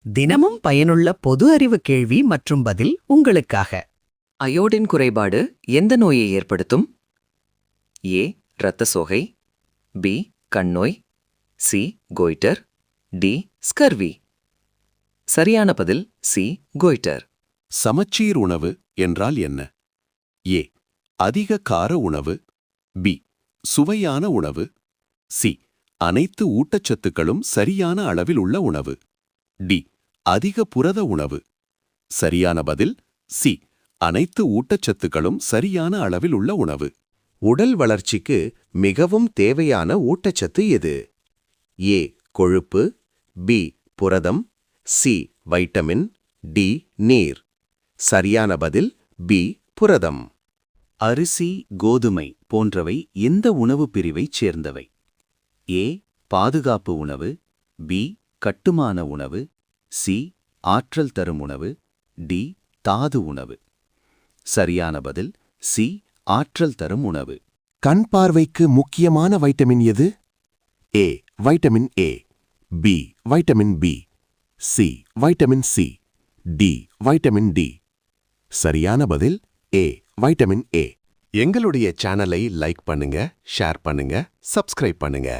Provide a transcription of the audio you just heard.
தினமும் பயனுள்ள பொது அறிவு கேள்வி மற்றும் பதில் உங்களுக்காக. அயோடின் குறைபாடு எந்த நோயை ஏற்படுத்தும்? ஏ இரத்த சோகை, பி கண்ணோய், சி கோய்டர், டி ஸ்கர்வி. சரியான பதில் சி கோய்டர். சமச்சீர் உணவு என்றால் என்ன? ஏ அதிக கார உணவு, பி சுவையான உணவு, சி அனைத்து ஊட்டச்சத்துக்களும் சரியான அளவில் உள்ள உணவு, டி அதிக புரத உணவு. சரியான பதில் சி அனைத்து ஊட்டச்சத்துக்களும் சரியான அளவில் உள்ள உணவு. உடல் வளர்ச்சிக்கு மிகவும் தேவையான ஊட்டச்சத்து எது? ஏ கொழுப்பு, பி புரதம், சி வைட்டமின், டி நீர். சரியான பதில் பி புரதம். அரிசி, கோதுமை போன்றவை எந்த உணவு பிரிவைச் சேர்ந்தவை? ஏ பாதுகாப்பு உணவு, பி கட்டுமான உணவு, சி ஆற்றல் தரும் உணவு, டி தாது உணவு. சரியான பதில் சி ஆற்றல் தரும் உணவு. கண் பார்வைக்கு முக்கியமான வைட்டமின் எது? A vitamin A, B vitamin B, C vitamin C, D vitamin D. சரியான பதில் ஏ வைட்டமின் ஏ. எங்களுடைய சேனலை லைக் பண்ணுங்க, ஷேர் பண்ணுங்க, சப்ஸ்கிரைப் பண்ணுங்க.